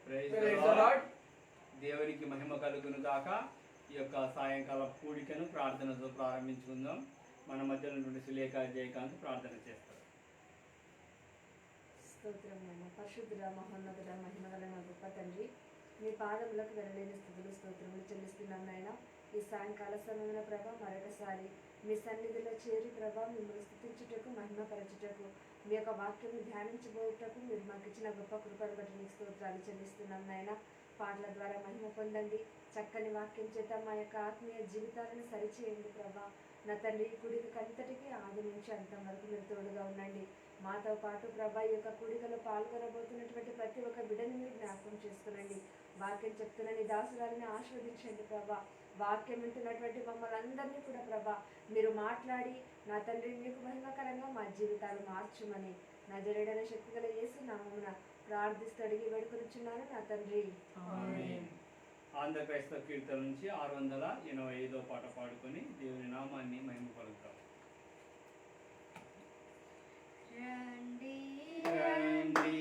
Praise the lord. దేవునికి మహిమ కలుగును గాక. ఈ యొక్క సాయంకాల కూడికను ప్రార్థనతో ప్రారంభించుకుందాం. మన మధ్యలో నుండి సులేఖ జయకాంత్ ప్రార్థన చేస్తారు. స్తోత్రమైన పరిశుద్ధుడ మహోన్నతుడ మహిమగల నా గొప్ప తండ్రి, మీ పాదములకు వెనలేని స్థుతులు స్తోత్రములు చెల్లిస్తున్నాం నాయన. ఈ సాయంకాల సమయమైన ప్రభ మరొకసారి మీ సన్నిధిలో చేరి ప్రభ మిమ్మల్ని స్థుతించుటకు మహిమపరచుటకు మీ యొక్క వాక్యాన్ని ధ్యానించబోయేటకు మీరు మాకు ఇచ్చిన గొప్ప కృపను బట్టి మీకు స్తోత్రాలు చెల్లిస్తున్నాం నాయన. పాటల ద్వారా మహిమ పొందండి, చక్కని వాక్యం చేత మా యొక్క ఆత్మీయ జీవితాలను సరిచేయండి ప్రభా. నా తండ్రి కుడికి కంతటికి ఆది నుంచి అంతం వరకు మీరు తోడుగా ఉండండి. మాతో పాటు ప్రభా ఈ యొక్క కూడికలో పాల్గొనబోతున్నటువంటి ప్రతి ఒక్క బిడ్డని మీరు జ్ఞాపకం చేసుకునండి. వాక్యం చెప్తున్న దాసురాలని ఆస్వాదించండి ప్రభా. వాక్యం వింటున్నటువంటి మమ్మల్ని అందరినీ కూడా ప్రభా మీరు మాట్లాడి నా తండ్రి మీకు మహిమకరంగా మా జీవితాలు మార్చుమని నజరేయుడైన శక్తి గల యేసు నామమున ప్రార్థిస్తూ అడిగి వేడుకొనిచున్నాను నా తండ్రి. ఆంధ్ర క్రైస్తవ కీర్తన నుంచి 685వ పాట పాడుకొని దేవుని నామాన్ని మహిమ పలుకుతాం. రండి రండి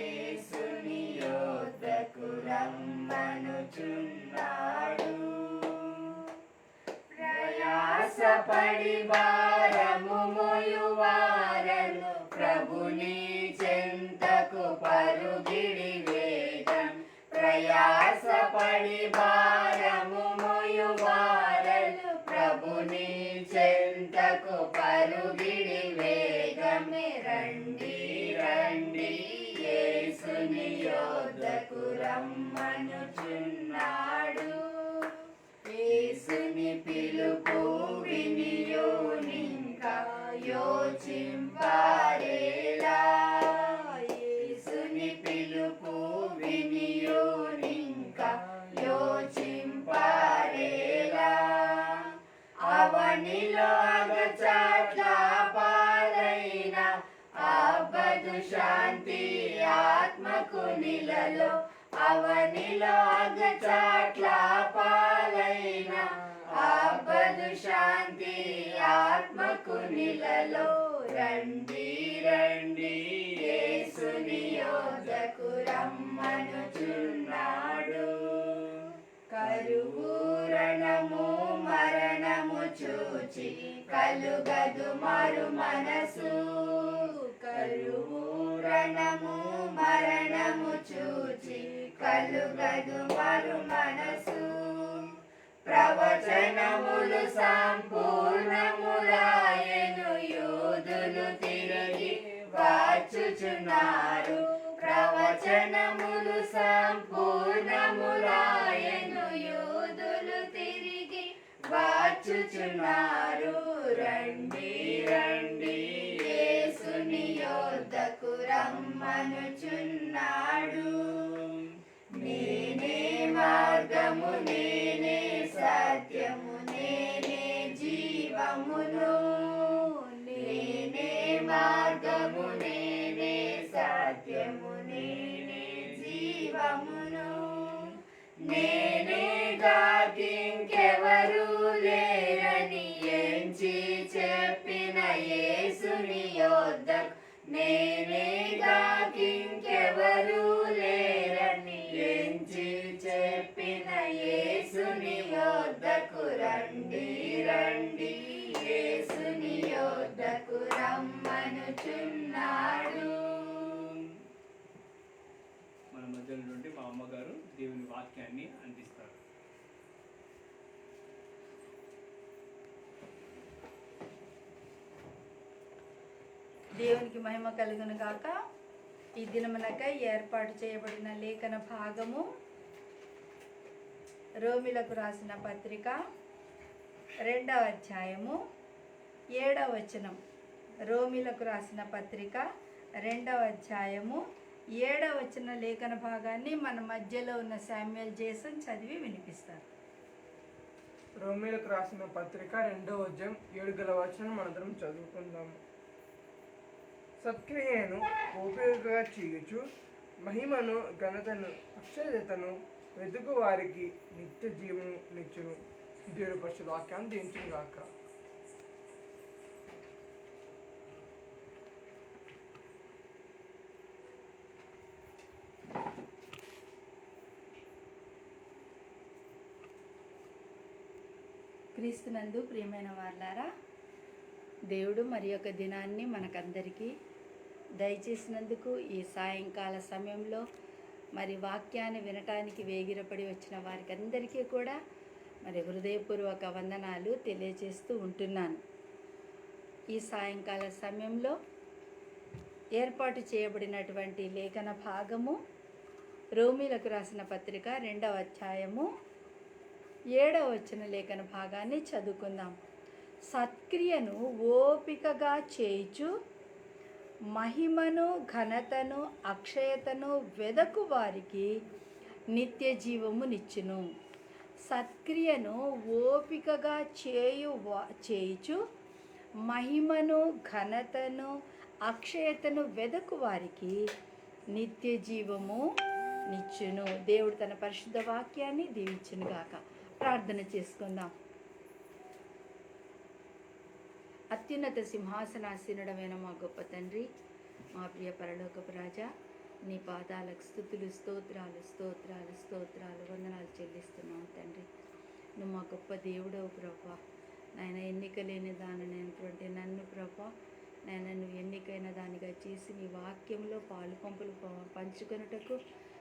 యేసుని యొద్దకు రమ్మనుచున్నాడు. ప్రయాసపడి భారము మోయువారలు ప్రభుని చెంతకు పరుగిడి వేగం. ప్రయాసపడి భారము మోయువారలు ప్రభుని చెంతకు పరుగిడి వేగమే. రండి రండి యేసుని యొద్దకు రమ్మనుచున్నాడు. యేసుని పిలుపు వినియోనింకా యోచింపారేలా. యేసుని పిలుపు వినియోనింకా యోచింపారేలా. అవనిలో అగచాట్ల పాలైన అబ్బదు శాంతి ఆత్మకు నిలలో. అవనిలో అగచాట్ల పాలైన అబ్బదు శాంతి ఆత్మకు నిలలో. రండి రండి యేసుని యొద్దకు రమ్మనుచున్నాడు. కరువు రణము మరణము చూచి కలుగదు మారు మనసు. కరువు రణము మరణము చూచి కలుగదు మారు మనసు. ప్రవచనములు సంపూర్ణములాయెను, యూదులు తిరిగి వచ్చుచున్నారు. ప్రవచనములు సంపూర్ణములాయెను, యూదులు తిరిగి వచ్చుచున్నారు. రండి రండి యేసుని యొద్దకు రమ్మనుచున్నాడు. నేనే మార్గము నేనే సత్యము నేనే జీవమును. నేనే మార్గము నేనే సత్యము నేనే జీవమును. నేనే గాకింకెవరు లేరని ఎంచి చెప్పిన యేసుని యొద్దకు. నేనే గాకింకెవరు లేరని ఎంచి చెప్పిన యేసుని యొద్దకు. రండి రండి యేసుని యొద్దకు రమ్మనుచున్నాడు. మన మధ్యలో నుండి మా అమ్మగారు దేవుని వాక్యాన్ని అందిస్తారు. దేవునికి మహిమ కలుగును గాక. ఈ దినమునకై ఏర్పాటు చేయబడిన లేఖన భాగము రోమిలకు రాసిన పత్రిక 2వ అధ్యాయము 7వ వచనం. రోమిలకు రాసిన పత్రిక 2వ అధ్యాయము 7వ వచన లేఖన భాగాన్ని మన మధ్యలో ఉన్న శామ్యుయల్ జేసన్ చదివి వినిపిస్తారు. రోమిలకు రాసిన పత్రిక 2వ అధ్యాయం 7వ వచనం మనందరం చదువుకుందాము. సత్క్రియను ఓపికగా చేయొచ్చు, మహిమను ఘనతను అక్షయతను వెతుకు వారికి నిత్య జీవము నిచ్చును. దేవుని పరిశుద్ధ వాక్యాన్ని దీవించును గాక. క్రీస్తునందు ప్రియమైన వాళ్ళారా, దేవుడు మరి యొక్క దినాన్ని మనకందరికీ దయచేసినందుకు ఈ సాయంకాల సమయంలో మరి వాక్యాన్ని వినటానికి వేగిరపడి వచ్చిన వారికి అందరికీ కూడా మరి హృదయపూర్వక వందనాలు తెలియజేస్తూ ఉంటున్నాను. ఈ సాయంకాల సమయంలో ఏర్పాటు చేయబడినటువంటి లేఖన భాగము రోమీలకు రాసిన పత్రిక 2వ అధ్యాయము 7వ వచన లేఖన భాగాన్ని చదువుకుందాం. సత్క్రియను ఓపికగా చేయుచు మహిమను ఘనతను అక్షయతను వెదకు వారికి నిత్య జీవమునిచ్చును. సత్క్రియను ఓపికగా చేయుచు మహిమను ఘనతను అక్షయతను వెదకు వారికి నిత్య జీవము నిచ్చును. దేవుడు తన పరిశుద్ధ వాక్యాన్ని దీవించును గాక. ప్రార్థన చేసుకుందాం. అత్యున్నత సింహాసనాసీనుడమైన మా గొప్ప తండ్రి, మా ప్రియ పరలోకపు రాజా, నీ పాదాలకు స్తుతులు స్తోత్రాలు స్తోత్రాలు స్తోత్రాలు వందనాలు చెల్లిస్తున్నాం తండ్రి. నువ్వు మా గొప్ప దేవుడవు ప్రభా. నాయన ఎన్నిక లేని దానైనటువంటి నన్ను ప్రభా, నాయన నువ్వు ఎన్నికైన దానిగా చేసి నీ వాక్యంలో పాలు పంపులు పంచుకొనుటకు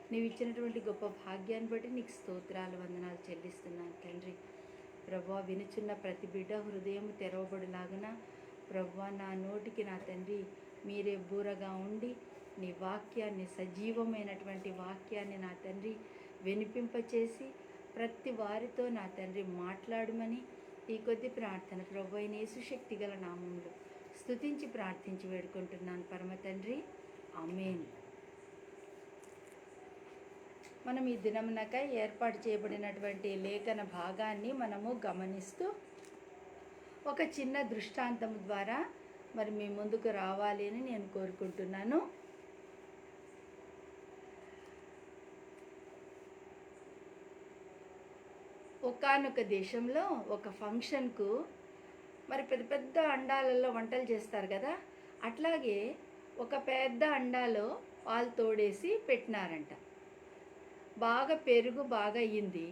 నీవు ఇచ్చినటువంటి గొప్ప భాగ్యాన్ని బట్టి నీకు స్తోత్రాలు వందనాలు చెల్లిస్తున్నాను తండ్రి. ప్రభా, వినుచున్న ప్రతి బిడ్డ హృదయం తెరవబడులాగున ప్రభా, నా నోటికి నా తండ్రి మీరే బూరగా ఉండి నీ వాక్యాన్ని, సజీవమైనటువంటి వాక్యాన్ని నా తండ్రి వినిపింపచేసి ప్రతి వారితో నా తండ్రి మాట్లాడమని ఈ కొద్ది ప్రార్థన ప్రభు అయిన యేసు శక్తి గల నామంలో స్తుతించి ప్రార్థించి వేడుకుంటున్నాను పరమ తండ్రి, ఆమేన్. మనం ఈ దినమునకై ఏర్పాటు చేయబడినటువంటి లేఖన భాగాన్ని మనము గమనిస్తూ ఒక చిన్న దృష్టాంతం ద్వారా మరి మీ ముందుకు రావాలి అని నేను కోరుకుంటున్నాను. ఒకానొక దేశంలో ఒక ఫంక్షన్కు మరి పెద్ద పెద్ద అండాలలో వంటలు చేస్తారు కదా, అట్లాగే ఒక పెద్ద అండాలో పాలు తోడేసి పెట్టినారంట. బాగా పెరుగు బాగా అయ్యింది.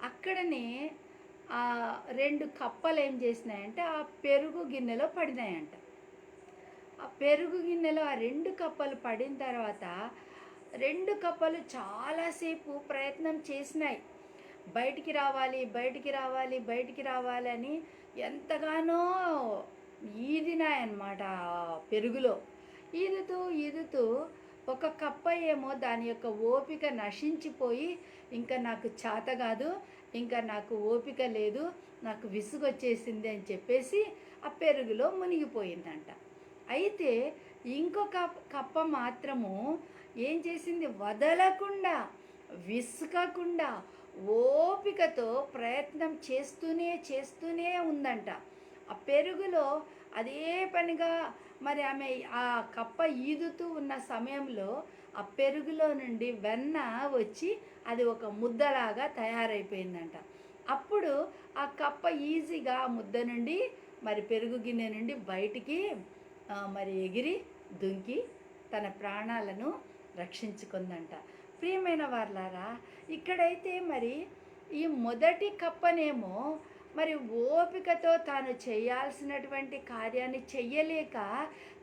అక్కడనే 2 కప్పలు ఏం చేసినాయంటే ఆ పెరుగు గిన్నెలో పడినాయంట. ఆ పెరుగు గిన్నెలో ఆ 2 కప్పలు పడిన తర్వాత 2 కప్పలు చాలాసేపు ప్రయత్నం చేసినాయి. బయటికి రావాలి బయటికి రావాలి బయటికి రావాలని ఎంతగానో ఈదినాయన్నమాట. పెరుగులో ఈదుతూ ఒక కప్ప ఏమో దాని యొక్క ఓపిక నశించిపోయి ఇంకా నాకు చేత కాదు, ఇంకా నాకు ఓపిక లేదు, నాకు విసుగొచ్చేసింది అని చెప్పేసి ఆ పెరుగులో మునిగిపోయిందంట. అయితే ఇంకొక కప్ప మాత్రము ఏం చేసింది, వదలకుండా విసుకకుండా ఓపికతో ప్రయత్నం చేస్తూనే ఉందంట. ఆ పెరుగులో అదే పనిగా మరి ఆమె ఆ కప్ప ఈదుతూ ఉన్న సమయంలో ఆ పెరుగులో నుండి వెన్న వచ్చి అది ఒక ముద్దలాగా తయారైపోయిందంట. అప్పుడు ఆ కప్ప ఈజీగా ఆ ముద్ద నుండి మరి పెరుగు గిన్నె నుండి బయటికి మరి ఎగిరి దుంకి తన ప్రాణాలను రక్షించుకుందంట. ప్రియమైన వార్లారా, ఇక్కడైతే మరి ఈ మొదటి కప్పనేమో మరి ఓపికతో తాను చేయాల్సినటువంటి కార్యాన్ని చెయ్యలేక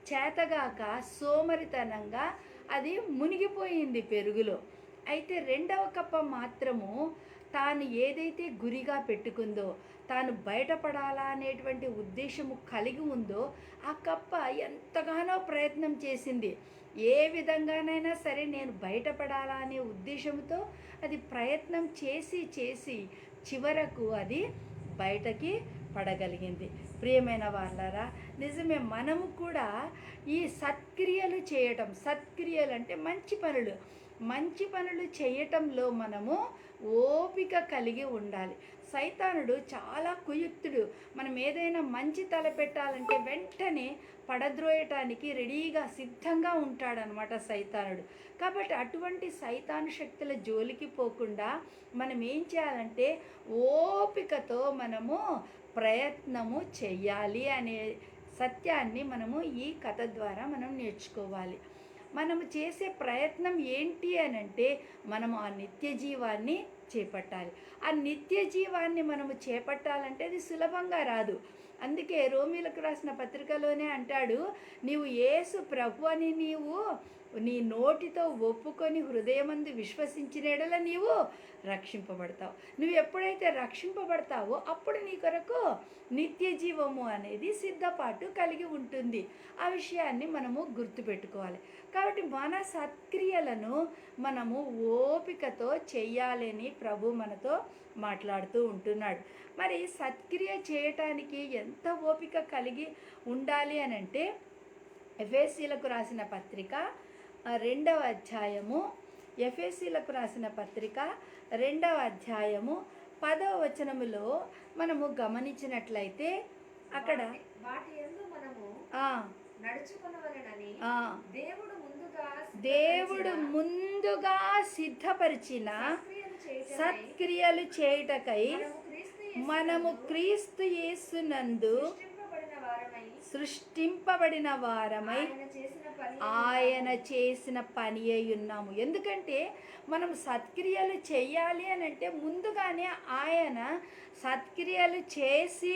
చేతగాక సోమరితనంగా అది మునిగిపోయింది పెరుగులో. అయితే 2వ కప్ప మాత్రము తాను ఏదైతే గురిగా పెట్టుకుందో, తాను బయటపడాలా అనేటువంటి ఉద్దేశము కలిగి ఉందో ఆ కప్ప ఎంతగానో ప్రయత్నం చేసింది. ఏ విధంగానైనా సరే నేను బయటపడాలా అనే ఉద్దేశంతో అది ప్రయత్నం చేసి చివరకు అది బయటకి పడగలిగింది. ప్రియమైన వాళ్ళారా, నిజమే, మనము కూడా ఈ సత్క్రియలు చేయటం, సత్క్రియలు అంటే మంచి పనులు చేయటంలో మనము ఓపిక కలిగి ఉండాలి. సైతానుడు చాలా కుయుక్తుడు. మనం ఏదైనా మంచి తలపెట్టాలంటే వెంటనే పడద్రోయటానికి రెడీగా సిద్ధంగా ఉంటాడనమాట సైతానుడు. కాబట్టి అటువంటి సైతాను శక్తుల జోలికి పోకుండా మనం ఏం చేయాలంటే ఓపికతో మనము ప్రయత్నము చెయ్యాలి అనే సత్యాన్ని మనము ఈ కథ ద్వారా మనం నేర్చుకోవాలి. మనము చేసే ప్రయత్నం ఏంటి అని అంటే మనము ఆ నిత్య జీవాన్ని చేపట్టాలి. ఆ నిత్య జీవాన్ని మనము చేపట్టాలంటే అది సులభంగా రాదు. అందుకే రోమీలకు రాసిన పత్రికలోనే అంటాడు, నీవు యేసు ప్రభు అని నీవు నీ నోటితో ఒప్పుకొని హృదయమందు విశ్వసించిన యెడల నీవు రక్షింపబడతావు. నువ్వు ఎప్పుడైతే రక్షింపబడతావో అప్పుడు నీ కొరకు నిత్య జీవము అనేది సిద్ధపాటు కలిగి ఉంటుంది. ఆ విషయాన్ని మనము గుర్తుపెట్టుకోవాలి. కాబట్టి మన సత్క్రియలను మనము ఓపికతో చెయ్యాలని ప్రభు మనతో మాట్లాడుతూ ఉంటున్నాడు. మరి సత్క్రియ చేయటానికి ఎంత ఓపిక కలిగి ఉండాలి అని అంటే ఎఫెసీలకు రాసిన పత్రిక 2వ అధ్యాయము, ఎఫెసీలకు రాసిన పత్రిక 2వ అధ్యాయము 10వ వచనములో మనము గమనించినట్లయితే అక్కడ వాటి యందు మనము ఆ నడుచుకొనవలెనని దేవుడు ముందుగా సిద్ధపరిచిన సత్క్రియలు చేయుటకై మనము క్రీస్తు యేసునందు సృష్టింపబడిన వారమై ఆయన చేసిన పని అయి ఉన్నాము. ఎందుకంటే మనం సత్క్రియలు చేయాలి అని అంటే ముందుగానే ఆయన సత్క్రియలు చేసి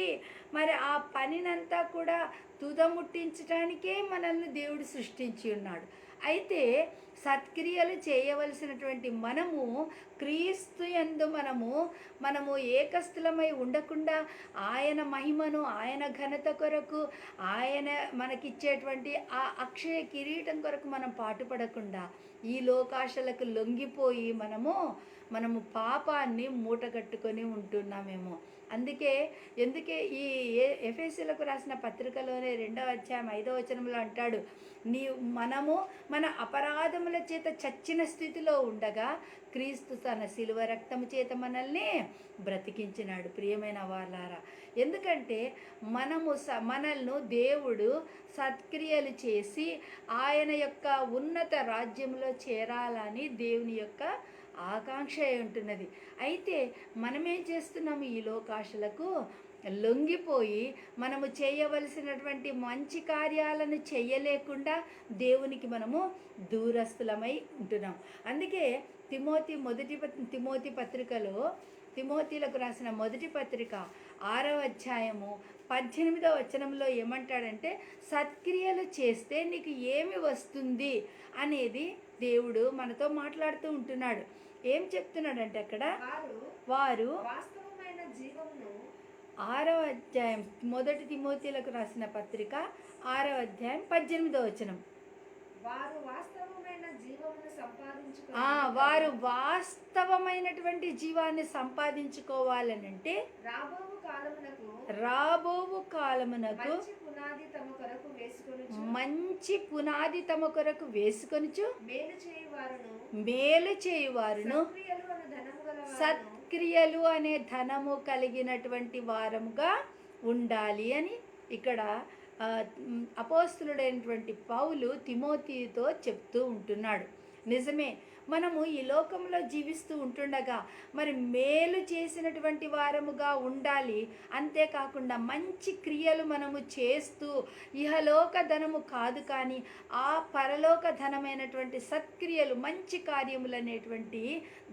మరి ఆ పనినంతా కూడా తుదముట్టించడానికే మనల్ని దేవుడు సృష్టించి ఉన్నాడు. అయితే సత్క్రియలు చేయవలసినటువంటి మనము క్రీస్తు యందు మనము ఏకస్థులమై ఉండకుండా ఆయన మహిమను, ఆయన ఘనత కొరకు, ఆయన మనకిచ్చేటువంటి ఆ అక్షయ కిరీటం కొరకు మనం పాటుపడకుండా ఈ లోకాశలకు లొంగిపోయి మనము పాపాన్ని మూటగట్టుకొని ఉంటున్నామేమో. ఎందుకే ఈ ఎఫెసీలకు రాసిన పత్రికలోనే 2వ అధ్యాయం 5వ వచనంలో అంటాడు, మనము మన అపరాధముల చేత చచ్చిన స్థితిలో ఉండగా క్రీస్తు తన శిలువ రక్తము చేత మనల్ని బ్రతికించినాడు. ప్రియమైన వాళ్ళారా, ఎందుకంటే మనల్ని దేవుడు సత్క్రియలు చేసి ఆయన యొక్క ఉన్నత రాజ్యంలో చేరాలని దేవుని యొక్క ఆకాంక్ష ఉంటున్నది. అయితే మనమేం చేస్తున్నాము? ఈ లోకాశలకు లొంగిపోయి మనము చేయవలసినటువంటి మంచి కార్యాలను చేయలేకుండా దేవునికి మనము దూరస్తులమై ఉంటున్నాం. అందుకే తిమోతి పత్రికలో, తిమోతిలకు రాసిన మొదటి పత్రిక 6వ అధ్యాయము 18వ వచనంలో ఏమంటాడంటే, సత్క్రియలు చేస్తే నీకు ఏమి వస్తుంది అనేది దేవుడు మనతో మాట్లాడుతూ ఉంటున్నాడు. ఏం చెప్తున్నాడంటే అక్కడ వారు 6వ అధ్యాయం మొదటి తిమోతిలకు రాసిన పత్రిక 6వ అధ్యాయం 18వ వచనం, వారు వాస్తవమైనటువంటి జీవాన్ని సంపాదించుకోవాలనంటే రాబోవు కాలమునకు మంచి పునాది తమ కొరకు వేసుకొనుచు మేలు చేయువారును సత్క్రియలు అనే ధనము కలిగినటువంటి వారముగా ఉండాలి అని ఇక్కడ అపోస్తలుడైనటువంటి పౌలు తిమోతితో చెప్తూ ఉంటున్నాడు. నిజమే, మనము ఈ లోకంలో జీవిస్తూ ఉంటుండగా మరి మేలు చేసినటువంటి వారముగా ఉండాలి. అంతేకాకుండా మంచి క్రియలు మనము చేస్తూ ఇహలోక ధనము కాదు కానీ ఆ పరలోక ధనమైనటువంటి సత్క్రియలు, మంచి కార్యములు అనేటువంటి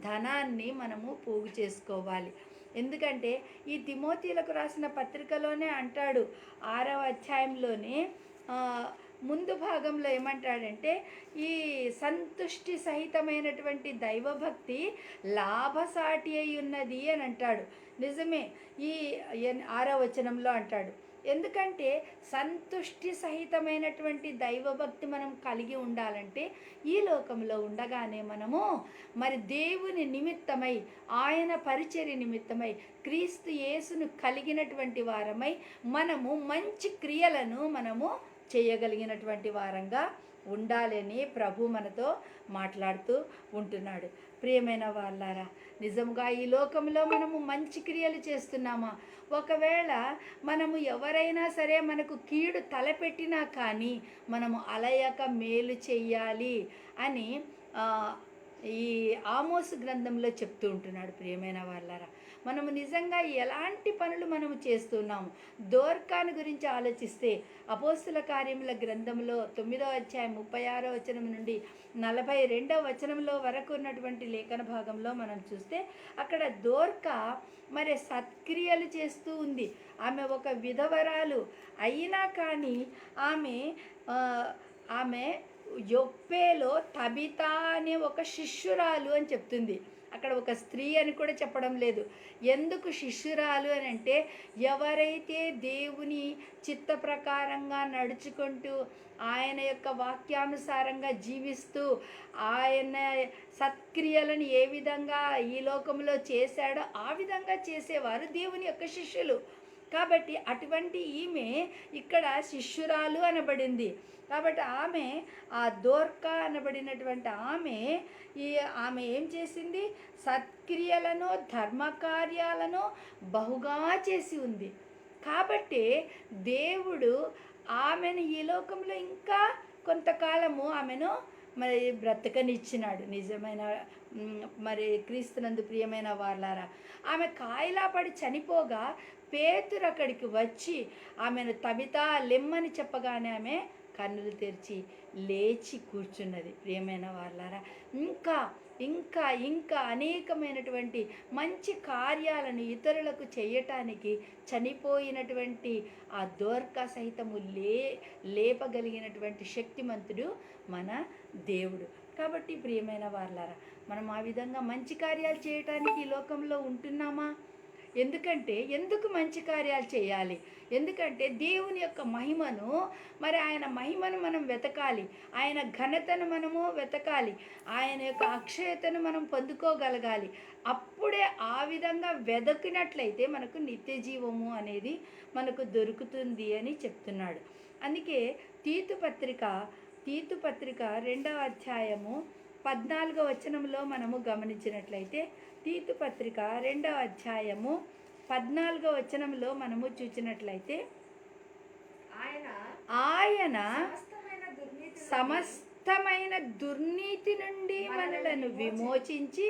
ధనాన్ని మనము పోగు చేసుకోవాలి. ఎందుకంటే ఈ తిమోతిలకు రాసిన పత్రికలోనే అంటాడు, 6వ అధ్యాయంలోనే ముందు భాగంలో ఏమంటాడంటే, ఈ సంతుష్టి సహితమైనటువంటి దైవభక్తి లాభసాటి అయి ఉన్నది అని అంటాడు. నిజమే, ఈ 6వ వచనంలో అంటాడు. ఎందుకంటే సంతుష్టి సహితమైనటువంటి దైవభక్తి మనం కలిగి ఉండాలంటే ఈ లోకంలో ఉండగానే మనము మరి దేవుని నిమిత్తమై, ఆయన పరిచర్య నిమిత్తమై, క్రీస్తు యేసును కలిగినటువంటి వారమై మనము మంచి క్రియలను మనము చేయగలిగినటువంటి వారంగా ఉండాలని ప్రభు మనతో మాట్లాడుతూ ఉంటున్నాడు. ప్రియమైన వాళ్ళారా, నిజంగా ఈ లోకంలో మనము మంచి క్రియలు చేస్తున్నామా? ఒకవేళ మనము ఎవరైనా సరే మనకు కీడు తలపెట్టినా కానీ మనము అలయక మేలు చెయ్యాలి అని ఈ ఆమోసు గ్రంథంలో చెప్తూ ఉంటున్నాడు. ప్రియమైన వాళ్ళారా, మనము నిజంగా ఎలాంటి పనులు మనము చేస్తున్నాము. దోర్కాను గురించి ఆలోచిస్తే అపోస్తుల కార్యముల గ్రంథంలో 9వ అధ్యాయం 36వ వచనం నుండి 42వ వచనంలో వరకు ఉన్నటువంటి లేఖన భాగంలో మనం చూస్తే అక్కడ దోర్కా మరి సత్క్రియలు చేస్తూ ఉంది. ఆమె ఒక విధవరాలు అయినా కానీ ఆమె యొప్పేలో తబితా అనే ఒక శిష్యురాలు అని చెప్తుంది. అక్కడ ఒక స్త్రీ అని కూడా చెప్పడం లేదు. ఎందుకు శిష్యురాలు అని అంటే, ఎవరైతే దేవుని చిత్త ప్రకారంగా నడుచుకుంటూ ఆయన యొక్క వాక్యానుసారంగా జీవిస్తూ ఆయన సత్క్రియలను ఏ విధంగా ఈ లోకంలో చేశాడో ఆ విధంగా చేసేవారు దేవుని యొక్క శిష్యులు. కాబట్టి అటువంటి ఈమె ఇక్కడ శిష్యురాలు అనబడింది. కాబట్టి ఆ దోర్కా అనబడినటువంటి ఆమె ఏం చేసింది? సత్క్రియలను ధర్మకార్యాలను బహుగా చేసి ఉంది. కాబట్టి దేవుడు ఆమెను ఈ లోకంలో ఇంకా కొంతకాలము ఆమెను మరి బ్రతకనిచ్చినాడు. నిజమైన మరి క్రీస్తునందు ప్రియమైన వాళ్ళారా, ఆమె కాయిలా పడి చనిపోగా పేతురు అక్కడికి వచ్చి ఆమెను తబితా లెమ్మని చెప్పగానే ఆమె కన్నులు తెరిచి లేచి కూర్చున్నది. ప్రియమైన వాళ్ళారా, ఇంకా అనేకమైనటువంటి మంచి కార్యాలను ఇతరులకు చేయటానికి చనిపోయినటువంటి ఆ దోర్కా సహితము లేపగలిగినటువంటి శక్తిమంతుడు మన దేవుడు. కాబట్టి ప్రియమైన వాళ్ళారా, మనం ఆ విధంగా మంచి కార్యాలు చేయటానికి ఈ లోకంలో ఉంటున్నామా? ఎందుకు మంచి కార్యాలు చేయాలి? ఎందుకంటే దేవుని యొక్క మహిమను, మరి ఆయన మహిమను మనం వెతకాలి, ఆయన ఘనతను మనము వెతకాలి, ఆయన యొక్క అక్షయతను మనం పొందుకోగలగాలి. అప్పుడే ఆ విధంగా వెదకినట్లయితే మనకు నిత్య జీవము అనేది మనకు దొరుకుతుంది అని చెప్తున్నాడు. అందుకే తీతు పత్రిక 2వ అధ్యాయము 14వ వచనంలో మనము గమనించినట్లయితే, తీతు పత్రిక 2వ అధ్యాయము 14వ వచనంలో మనము చూసినట్లయితే, ఆయన సమస్తమైన దుర్నీతి నుండి మనలను విమోచించి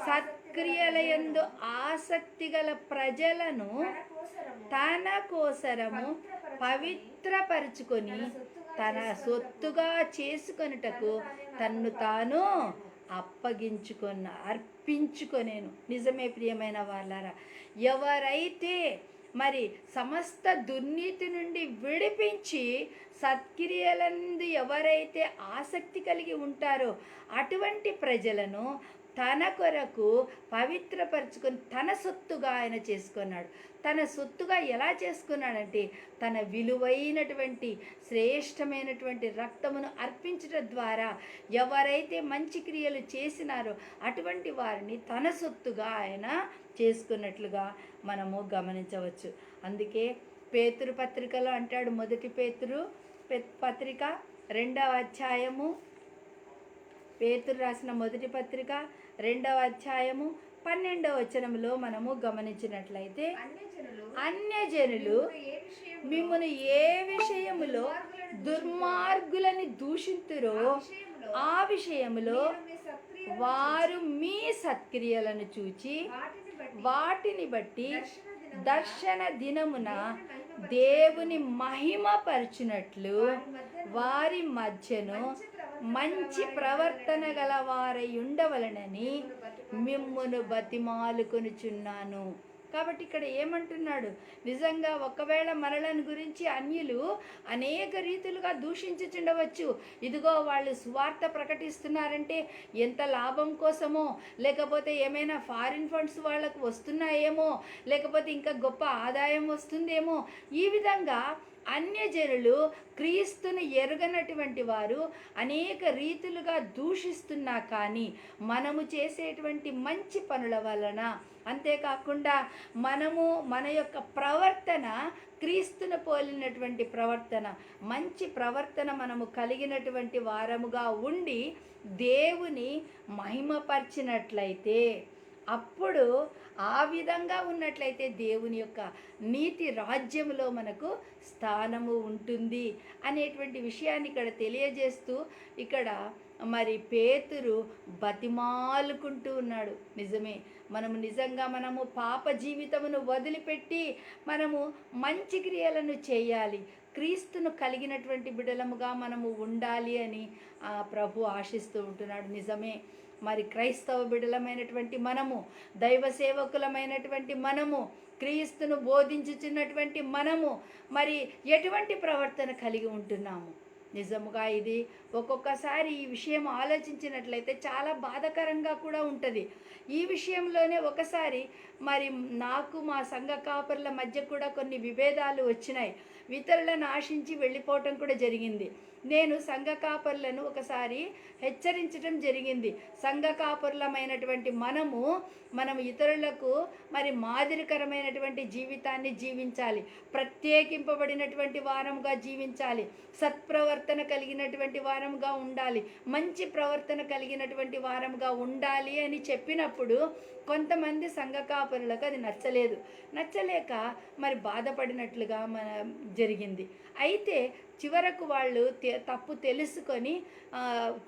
సత్క్రియలయందు ఆసక్తి గల ప్రజలను తన కోసరము పవిత్రపరుచుకొని తన సొత్తుగా చేసుకొనుటకు తన్ను తాను అర్పించుకొనేను. నిజమే ప్రియమైన వాళ్ళారా, ఎవరైతే మరి సమస్త దుర్నీతి నుండి విడిపించి సత్క్రియలందు ఎవరైతే ఆసక్తి కలిగి ఉంటారో అటువంటి ప్రజలను తన కొరకు పవిత్రపరచుకొని తన సొత్తుగా ఆయన చేసుకున్నాడు. తన సొత్తుగా ఎలా చేసుకున్నాడంటే, తన విలువైనటువంటి శ్రేష్టమైనటువంటి రక్తమును అర్పించడం ద్వారా ఎవరైతే మంచి క్రియలు చేసినారో అటువంటి వారిని తన సొత్తుగా ఆయన చేసుకున్నట్లుగా మనము గమనించవచ్చు. అందుకే పేతురు పత్రికలో అంటాడు, మొదటి పేతురు పత్రిక 2వ అధ్యాయము, పేతురు రాసిన మొదటి పత్రిక 2వ అధ్యాయము 12వ వచనంలో మనము గమనించినట్లయితే, అన్యజనులు మిమ్మును ఏ విషయములో దుర్మార్గులని దూషింతురో ఆ విషయములో వారు మీ సత్క్రియలను చూచి వాటిని బట్టి దర్శన దినమున దేవుని మహిమపరచునట్లు వారి మధ్యను మంచి ప్రవర్తన గల వారై ఉండవలనని మిమ్మును బతిమాలుకొనుచున్నాను. కాబట్టి ఇక్కడ ఏమంటున్నాడు? నిజంగా ఒకవేళ మనలను గురించి అన్యులు అనేక రీతులుగా దూషించుచుండవచ్చు. ఇదిగో వాళ్ళు సువార్త ప్రకటిస్తున్నారంటే ఎంత లాభం కోసమో, లేకపోతే ఏమైనా ఫారిన్ ఫండ్స్ వాళ్ళకు వస్తున్నాయేమో, లేకపోతే ఇంకా గొప్ప ఆదాయం వస్తుందేమో, ఈ విధంగా అన్యజనులు క్రీస్తును ఎరుగనటువంటి వారు అనేక రీతులుగా దూషిస్తున్నా కానీ మనము చేసేటువంటి మంచి పనుల వలన, అంతేకాకుండా మన యొక్క ప్రవర్తన క్రీస్తును పోలినటువంటి ప్రవర్తన, మంచి ప్రవర్తన మనము కలిగినటువంటి వారముగా ఉండి దేవుని మహిమపరిచినట్లయితే, అప్పుడు ఆ విధంగా ఉన్నట్లయితే దేవుని యొక్క నీతి రాజ్యములో మనకు స్థానము ఉంటుంది అనేటువంటి విషయాన్ని ఇక్కడ తెలియజేస్తూ ఇక్కడ మరి పేతురు బతిమాలుకుంటూ ఉన్నాడు. నిజమే, మనము పాప జీవితమును వదిలిపెట్టి మనము మంచి క్రియలను చేయాలి, క్రీస్తును కలిగినటువంటి బిడలముగా మనము ఉండాలి అని ప్రభు ఆశిస్తూ ఉంటున్నాడు. నిజమే, మరి క్రైస్తవ బిడలమైనటువంటి మనము, దైవ సేవకులమైనటువంటి మనము, క్రీస్తును బోధించుచున్నటువంటి మనము మరి ఎటువంటి ప్రవర్తన కలిగి ఉంటున్నాము? నిజముగా ఇది ఒక్కొక్కసారి ఈ విషయం ఆలోచించినట్లయితే చాలా బాధాకరంగా కూడా ఉంటుంది. ఈ విషయంలోనే ఒకసారి మరి నాకు మా సంఘ కాపరుల మధ్య కూడా కొన్ని విభేదాలు వచ్చినాయి. ఇతరులను ఆశించి వెళ్ళిపోవటం కూడా జరిగింది. నేను సంఘ కాపరులను ఒకసారి హెచ్చరించడం జరిగింది. సంఘ కాపరులమైనటువంటి మనము ఇతరులకు మరి మాదిరికరమైనటువంటి జీవితాన్ని జీవించాలి, ప్రత్యేకింపబడినటువంటి వారముగా జీవించాలి, సత్ప్రవర్తన కలిగినటువంటి వారముగా ఉండాలి, మంచి ప్రవర్తన కలిగినటువంటి వారముగా ఉండాలి అని చెప్పినప్పుడు కొంతమంది సంఘ కాపరులకు అది నచ్చలేక మరి బాధపడినట్లుగా జరిగింది. అయితే చివరకు వాళ్ళు తప్పు తెలుసుకొని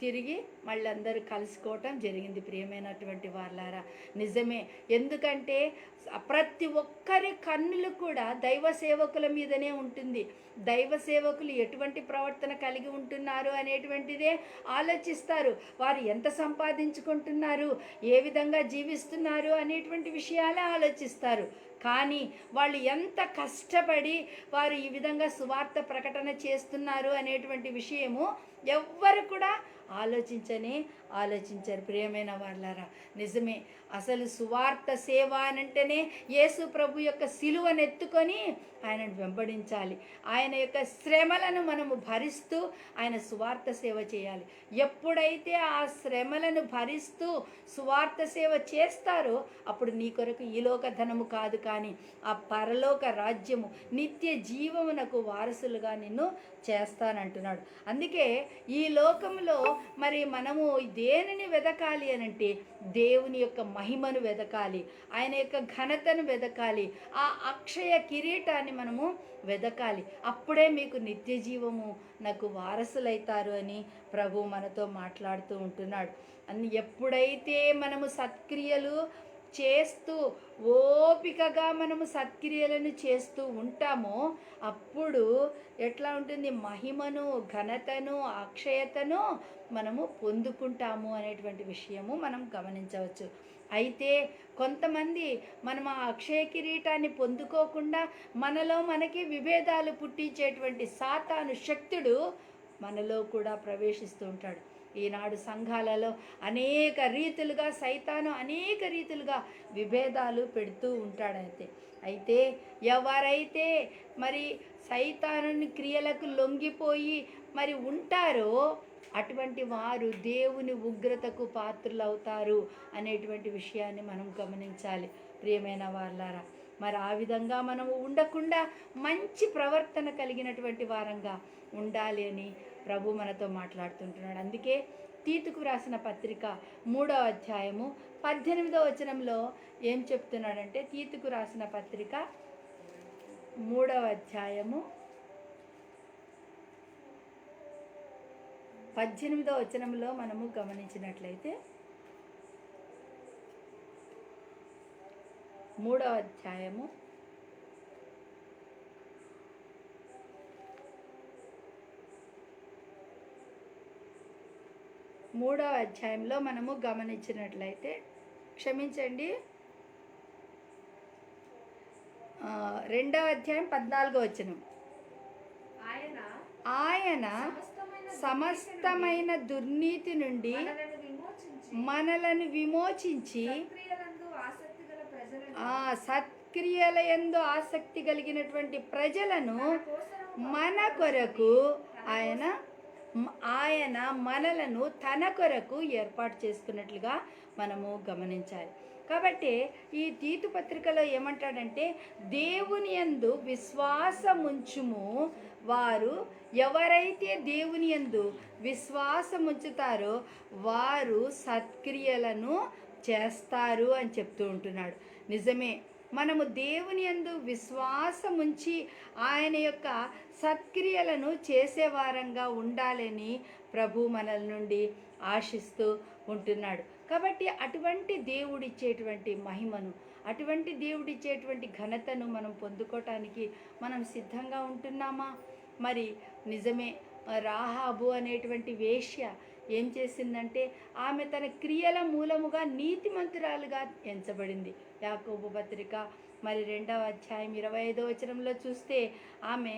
తిరిగి మళ్ళీ అందరూ కలుసుకోవటం జరిగింది. ప్రియమైనటువంటి వాళ్ళారా, నిజమే, ఎందుకంటే ప్రతి ఒక్కరి కన్నులు కూడా దైవ సేవకుల మీదనే ఉంటుంది. దైవ సేవకులు ఎటువంటి ప్రవర్తన కలిగి ఉంటున్నారు అనేటువంటిదే ఆలోచిస్తారు. వారు ఎంత సంపాదించుకుంటున్నారు, ఏ విధంగా జీవిస్తున్నారు అనేటువంటి విషయాలే ఆలోచిస్తారు. కానీ వాళ్ళు ఎంత కష్టపడి వారు ఈ విధంగా సువార్త ప్రకటన చేస్తున్నారు అనేటువంటి విషయము ఎవ్వరు కూడా ఆలోచించరు. ప్రియమైన వాళ్ళారా, నిజమే, అసలు సువార్త సేవ అనంటేనే యేసు ప్రభు యొక్క సిలువనెత్తుకొని ఆయనను వెంబడించాలి. ఆయన యొక్క శ్రమలను మనము భరిస్తూ ఆయన సువార్త సేవ చేయాలి. ఎప్పుడైతే ఆ శ్రమలను భరిస్తూ సువార్త సేవ చేస్తారో అప్పుడు నీ కొరకు ఈ లోక ధనము కాదు, కానీ ఆ పరలోక రాజ్యము, నిత్య జీవమునకు వారసులుగా నిన్ను చేస్తానంటున్నాడు. అందుకే ఈ లోకంలో మరి మనము దేనిని వెదకాలి అనంటే దేవుని యొక్క మహిమను వెదకాలి, ఆయన యొక్క ఘనతను వెదకాలి, ఆ అక్షయ కిరీటాన్ని మనము వెదకాలి. అప్పుడే మీకు నిత్య జీవము నాకు వారసులైతారు అని ప్రభు మనతో మాట్లాడుతూ ఉంటున్నాడు. ఎప్పుడైతే మనము సత్క్రియలు చేస్తూ ఓపికగా మనము సత్క్రియలను చేస్తూ ఉంటామో అప్పుడు ఎట్లా ఉంటుంది, మహిమను, ఘనతను, అక్షయతను మనము పొందుకుంటాము అనేటువంటి విషయము మనం గమనించవచ్చు. అయితే కొంతమంది మనం ఆ అక్షయ కిరీటాన్ని పొందుకోకుండా మనకి విభేదాలు పుట్టించేటువంటి సాతాను శక్తుడు మనలో కూడా ప్రవేశిస్తూ ఉంటాడు. ఈనాడు సంఘాలలో అనేక రీతులుగా విభేదాలు పెడుతూ ఉంటాడు. అయితే ఎవరైతే మరి సైతానుని క్రియలకు లొంగిపోయి మరి ఉంటారో అటువంటి వారు దేవుని ఉగ్రతకు పాత్రులవుతారు అనేటువంటి విషయాన్ని మనం గమనించాలి. ప్రియమైన వాళ్ళారా, మరి ఆ విధంగా మనము ఉండకుండా మంచి ప్రవర్తన కలిగినటువంటి వారంగా ఉండాలి అని ప్రభు మనతో మాట్లాడుతుంటున్నాడు. అందుకే తీతుకు రాసిన పత్రిక 3వ అధ్యాయము 18వ వచనంలో ఏం చెప్తున్నాడంటే, తీతుకు రాసిన పత్రిక 3వ అధ్యాయము 18వ వచనంలో మనము గమనించినట్లయితే 3వ అధ్యాయము 3వ అధ్యాయంలో మనము గమనించినట్లయితే, క్షమించండి, 2వ అధ్యాయం 14వ వచనం, ఆయన సమస్తమైన దుర్నీతి నుండి మనలను విమోచించి సత్క్రియలయందు ఆసక్తి కలిగినటువంటి ప్రజలను మన కొరకు ఆయన మనలను తన కొరకు ఏర్పాటు చేసుకున్నట్లుగా మనము గమనించాలి. కాబట్టి ఈ తీతు పత్రికలో ఏమంటాడంటే, దేవుని యందు విశ్వాసముంచుము. వారు ఎవరైతే దేవుని యందు విశ్వాసముంచుతారో వారు సత్క్రియలను చేస్తారు అని చెప్తూ ఉంటున్నాడు. నిజమే, మనము దేవుని యందు విశ్వాసం ఉంచి ఆయన యొక్క సత్క్రియలను చేసేవారంగా ఉండాలని ప్రభు మనల నుండి ఆశిస్తూ ఉంటున్నాడు. కాబట్టి అటువంటి దేవుడిచ్చేటువంటి మహిమను, అటువంటి దేవుడిచ్చేటువంటి ఘనతను మనం పొందుకోవటానికి మనం సిద్ధంగా ఉంటున్నామా? మరి నిజమే, రాహాబు అనేటువంటి వేశ్య ఏం చేసిందంటే ఆమె తన క్రియల మూలముగా నీతిమంతురాలుగా ఎంచబడింది. యాకోబు పత్రిక మరి 2వ అధ్యాయం 25వ వచనంలో చూస్తే ఆమె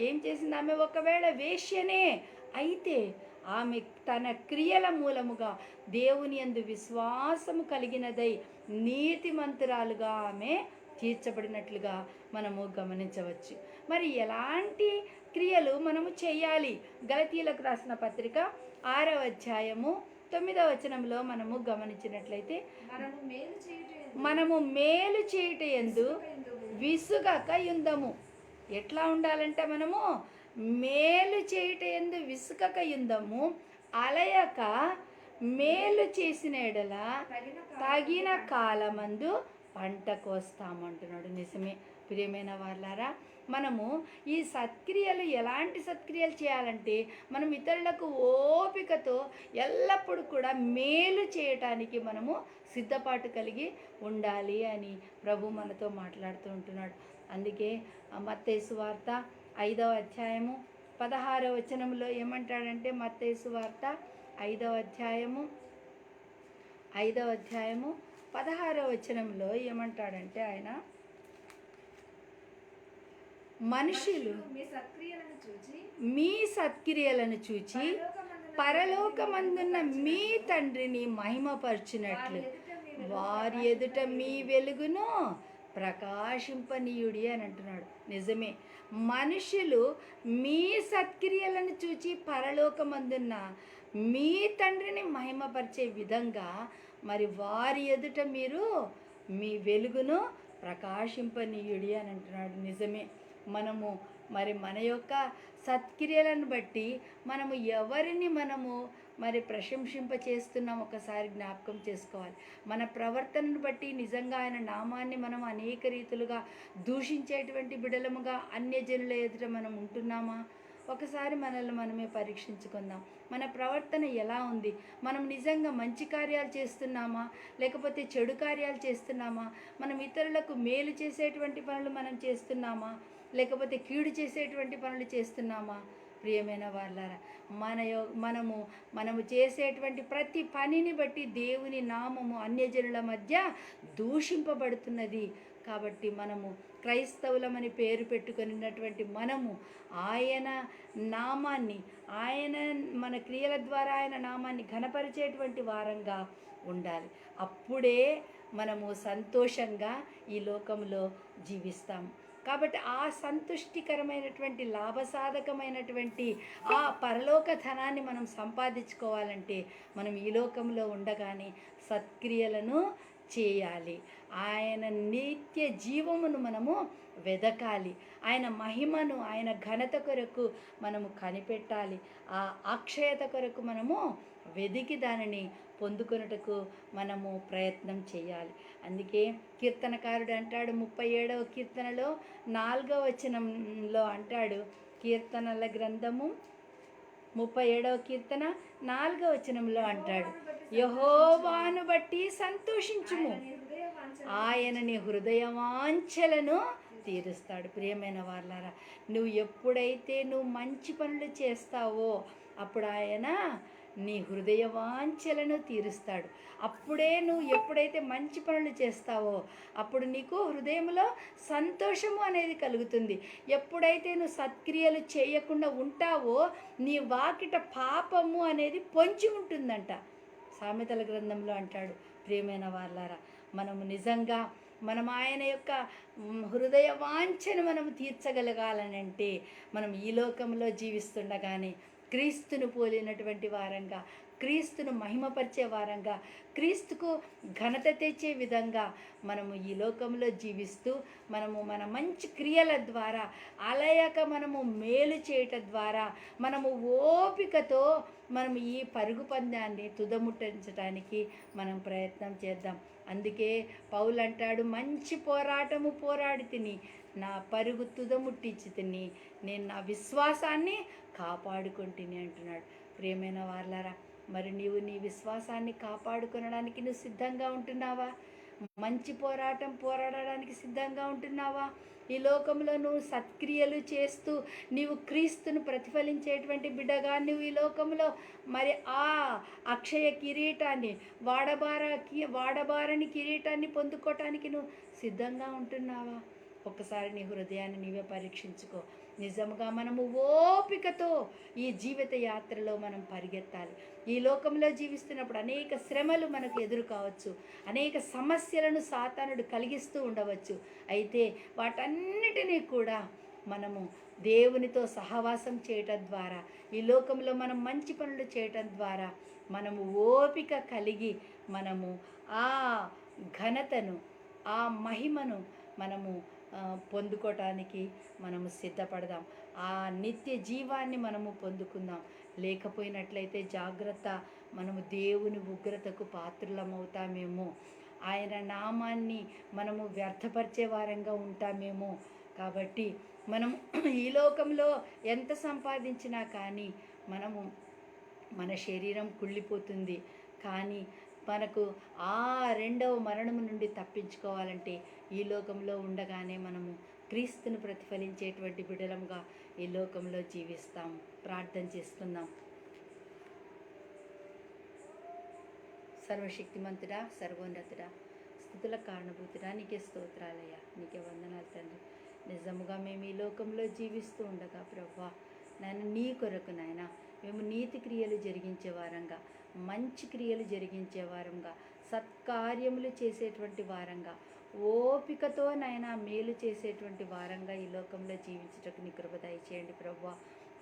ఏం చేసింది? ఆమె ఒకవేళ వేశ్యనే అయితే ఆమె తన క్రియల మూలముగా దేవుని యందు విశ్వాసము కలిగినదై నీతిమంతురాలుగా ఆమె తీర్చబడినట్లుగా మనము గమనించవచ్చు. మరి ఎలాంటి క్రియలు మనము చేయాలి? గలతీయులకు రాసిన పత్రిక 6వ అధ్యాయము 9వ వచనంలో మనము గమనించినట్లయితే, మనము మేలు చేయుట యందు విసుగక యుందము. ఎట్లా ఉండాలంటే మనము మేలు చేయుట యందు విసుగక యుందము, అలయక మేలు చేసిన ఎడల తగిన కాలమందు పంట కోస్తామంటున్నాడు. నిజమే ప్రియమైన వాళ్ళారా, మనము ఈ సత్క్రియలు ఎలాంటి సత్క్రియలు చేయాలంటే మనం ఇతరులకు ఓపికతో ఎల్లప్పుడూ కూడా మేలు చేయటానికి మనము సిద్ధపాటు కలిగి ఉండాలి అని ప్రభు మనతో మాట్లాడుతూ ఉంటున్నాడు. అందుకే మత్తయి సువార్త 5వ అధ్యాయము 16వ వచనంలో ఏమంటాడంటే, మత్తయి సువార్త 5వ అధ్యాయము 16వ వచనంలో ఏమంటాడంటే ఆయన, మనుషులు మీ సత్క్రియలను చూచి పరలోకమందున్న మీ తండ్రిని మహిమపరచునట్లు వారి ఎదుట మీ వెలుగును ప్రకాశింపనీయుడి అని అంటున్నాడు. నిజమే, మనుషులు మీ సత్క్రియలను చూచి పరలోకమందున్న మీ తండ్రిని మహిమపరిచే విధంగా మరి వారి ఎదుట మీరు మీ వెలుగును ప్రకాశింపనీయుడి అని అంటున్నాడు. నిజమే, మనము మరి మన యొక్క సత్క్రియలను బట్టి మనము ఎవరిని మనము మరి ప్రశంసింప చేస్తున్నాం ఒకసారి జ్ఞాపకం చేసుకోవాలి. మన ప్రవర్తనను బట్టి నిజంగా ఆయన నామాన్ని మనం అనేక రీతులుగా దూషించేటువంటి బిడలముగా అన్యజనుల ఎదుట మనం ఉంటున్నామా? ఒకసారి మనల్ని మనమే పరీక్షించుకుందాం. మన ప్రవర్తన ఎలా ఉంది? మనం నిజంగా మంచి కార్యాలు చేస్తున్నామా, లేకపోతే చెడు కార్యాలు చేస్తున్నామా? మనం ఇతరులకు మేలు చేసేటువంటి పనులు మనం చేస్తున్నామా, లేకపోతే కీడు చేసేటువంటి పనులు చేస్తున్నామా? ప్రియమైన వాళ్ళారా, మనము చేసేటువంటి ప్రతి పనిని బట్టి దేవుని నామము అన్యజనుల మధ్య దూషింపబడుతున్నది. కాబట్టి మనము క్రైస్తవులమని పేరు పెట్టుకున్నటువంటి మనము ఆయన నామాన్ని, ఆయన మన క్రియల ద్వారా ఆయన నామాన్ని ఘనపరిచేటువంటి వారంగా ఉండాలి. అప్పుడే మనము సంతోషంగా ఈ లోకంలో జీవిస్తాము. కాబట్టి ఆ సంతుష్టికరమైనటువంటి లాభసాధకమైనటువంటి ఆ పరలోక ధనాన్ని మనం సంపాదించుకోవాలంటే మనం ఈ లోకంలో ఉండగానే సత్క్రియలను చేయాలి. ఆయన నిత్య జీవమును మనము వెదకాలి. ఆయన మహిమను, ఆయన ఘనత కొరకు మనము కనిపెట్టాలి. ఆ అక్షయత కొరకు మనము వెదికి దానిని పొందుకొనుటకు మనము ప్రయత్నం చేయాలి. అందుకే కీర్తనకారుడు అంటాడు 37వ కీర్తనలో 4వ వచనంలో అంటాడు, కీర్తనల గ్రంథము 37వ కీర్తన 4వ వచనంలో అంటాడు, యెహోవాను బట్టి సంతోషించుము, ఆయన నీ హృదయవాంఛలను తీరుస్తాడు. ప్రియమైన వాళ్ళారా, నువ్వు ఎప్పుడైతే మంచి పనులు చేస్తావో అప్పుడు ఆయన నీ హృదయ వాంఛలను తీరుస్తాడు. అప్పుడే నువ్వు ఎప్పుడైతే మంచి పనులు చేస్తావో అప్పుడు నీకు హృదయంలో సంతోషము అనేది కలుగుతుంది. ఎప్పుడైతే నువ్వు సత్క్రియలు చేయకుండా ఉంటావో నీ వాకిట పాపము అనేది పొంచి ఉంటుందంట. సామెతల గ్రంథంలో అంటాడు. ప్రియమైన వాళ్ళారా, మనము నిజంగా మనం ఆయన యొక్క హృదయ వాంఛను మనము తీర్చగలగాలనంటే మనం ఈ లోకంలో జీవిస్తుండగానే క్రీస్తును పోలినటువంటి వారంగా, క్రీస్తును మహిమపరిచే వారంగా, క్రీస్తుకు ఘనత తెచ్చే విధంగా మనము ఈ లోకంలో జీవిస్తూ మనము మన మంచి క్రియల ద్వారా అలయక మనము మేలు చేయటం ద్వారా మనము ఓపికతో మనం ఈ పరుగు పందాన్ని తుదముట్టించడానికి మనం ప్రయత్నం చేద్దాం. అందుకే పౌలు అంటాడు, మంచి పోరాటము పోరాడి తిని నా పరుగు తుదముట్టించి తిని నేను నా విశ్వాసాన్ని కాపాడుకుంటుని అంటున్నాడు. ప్రియమైన వారలారా, మరి నీవు నీ విశ్వాసాన్ని కాపాడుకొనడానికి నువ్వు సిద్ధంగా ఉంటున్నావా? మంచి పోరాటం పోరాడడానికి సిద్ధంగా ఉంటున్నావా? ఈ లోకంలో నువ్వు సత్క్రియలు చేస్తూ నీవు క్రీస్తును ప్రతిఫలించేటువంటి బిడ్డగా నువ్వు ఈ లోకంలో మరి ఆ అక్షయ కిరీటాన్ని వాడబారని కిరీటాన్ని పొందుకోవటానికి నువ్వు సిద్ధంగా ఉంటున్నావా? ఒక్కసారి నీ హృదయాన్ని నీవే పరీక్షించుకో. నిజంగా మనము ఓపికతో ఈ జీవిత యాత్రలో మనం పరిగెత్తాలి. ఈ లోకంలో జీవిస్తున్నప్పుడు అనేక శ్రమలు మనకు ఎదురు కావచ్చు, అనేక సమస్యలను సాతానుడు కలిగిస్తూ ఉండవచ్చు. అయితే వాటన్నిటినీ కూడా మనము దేవునితో సహవాసం చేయటం ద్వారా, ఈ లోకంలో మనం మంచి పనులు చేయటం ద్వారా మనము ఓపిక కలిగి మనము ఆ ఘనతను, ఆ మహిమను మనము పొందుకోవటానికి మనము సిద్ధపడదాం. ఆ నిత్య జీవాన్ని మనము పొందుకుందాం. లేకపోయినట్లయితే జాగ్రత్త, మనము దేవుని ఉగ్రతకు పాత్రులమవుతామేమో, ఆయన నామాన్ని మనము వ్యర్థపరిచే వారంగా ఉంటామేమో. కాబట్టి మనము ఈ లోకంలో ఎంత సంపాదించినా కానీ మన శరీరం కుళ్ళిపోతుంది. కానీ మనకు ఆ రెండవ మరణము నుండి తప్పించుకోవాలంటే ఈ లోకంలో ఉండగానే మనము క్రీస్తును ప్రతిఫలించేటువంటి బిడ్డలంగా ఈ లోకంలో జీవిస్తాం. ప్రార్థన చేసుకుందాం. సర్వశక్తిమంతుడా, సర్వోన్నతుడా, స్తుతుల కారణభూతుడా, నీకే స్తోత్రాలయ్యా, నీకే వందనాలు తండ్రి. నిజముగా మేము ఈ లోకంలో జీవిస్తూ ఉండగా ప్రభువా, నాయన నీ కొరకు నాయన మేము నీతి క్రియలు జరిగించే వారంగా, మంచి క్రియలు జరిగించే వారంగా, సత్కార్యములు చేసేటువంటి వారంగా, ఓపికతో నాయన మేలు చేసేటువంటి వారంగా ఈ లోకంలో జీవించటకు నీ కృప దయచేయండి ప్రభువా.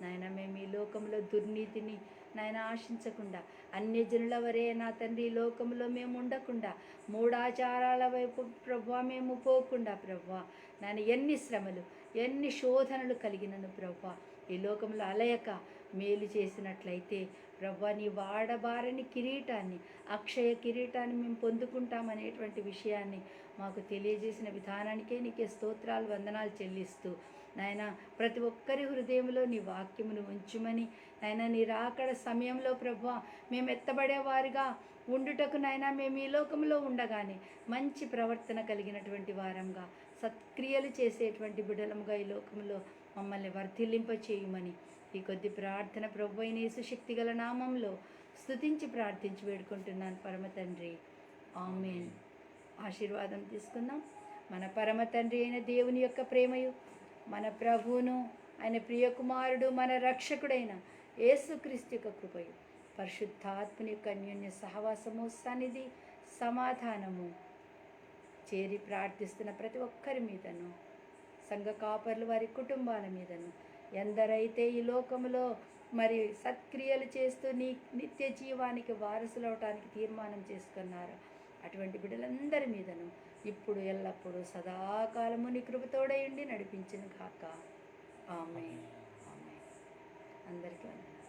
నాయన మేము ఈ లోకంలో దుర్నీతిని నాయన ఆశించకుండా, అన్యజనుల వరే నా తండ్రి ఈ లోకంలో మేము ఉండకుండా, మూఢాచారాల వైపు ప్రభువా మేము పోకుండా ప్రభువా, నాయన ఎన్ని శ్రమలు ఎన్ని శోధనలు కలిగినను ప్రభువా ఈ లోకంలో అలయక మేలు చేసినట్లయితే ప్రభువా నీ వాడబారని కిరీటాన్ని, అక్షయ కిరీటాన్ని మేము పొందుకుంటామనేటువంటి విషయాన్ని మాకు తెలియజేసిన విధానానికే నీకే స్తోత్రాలు, వందనాలు చెల్లిస్తూ నాయన ప్రతి ఒక్కరి హృదయంలో నీ వాక్యమును ఉంచుమని నాయన నీ రాకడ సమయంలో ప్రభువా మేము ఎత్తబడేవారిగా ఉండుటకు నాయన మేము ఈ లోకంలో ఉండగానే మంచి ప్రవర్తన కలిగినటువంటి వారంగా, సత్క్రియలు చేసేటువంటి బిడ్డలముగా ఈ లోకంలో మమ్మల్ని వర్ధిల్లింప చేయమని ఈ కొద్ది ప్రార్థన ప్రభు అయిన యేసు శక్తిగల నామంలో స్తుతించి ప్రార్థించి వేడుకుంటున్నాను పరమ తండ్రి, ఆమేన్. ఆశీర్వాదం తీసుకుందాం. మన పరమ తండ్రి అయిన దేవుని యొక్క ప్రేమయు, మన ప్రభువును ఆయన ప్రియకుమారుడు మన రక్షకుడైన యేసుక్రీస్తు యొక్క కృపయు, పరిశుద్ధాత్మని యొక్క అన్యోన్య సహవాసము, సన్నిధి, సమాధానము చేరి ప్రార్థిస్తున్న ప్రతి ఒక్కరి మీదను, సంఘ కాపర్లు వారి కుటుంబాల మీదను, ఎందరైతే ఈ లోకంలో మరి సత్క్రియలు చేస్తూ నీ నిత్య జీవానికి వారసులవటానికి తీర్మానం చేసుకున్నారు అటువంటి బిడ్డలందరి మీదను ఇప్పుడు ఎల్లప్పుడూ సదాకాలము నీ కృపతోడై ఉండి నడిపించును గాక. ఆమేన్. ఆమేన్. అందరికీ వందనాలు.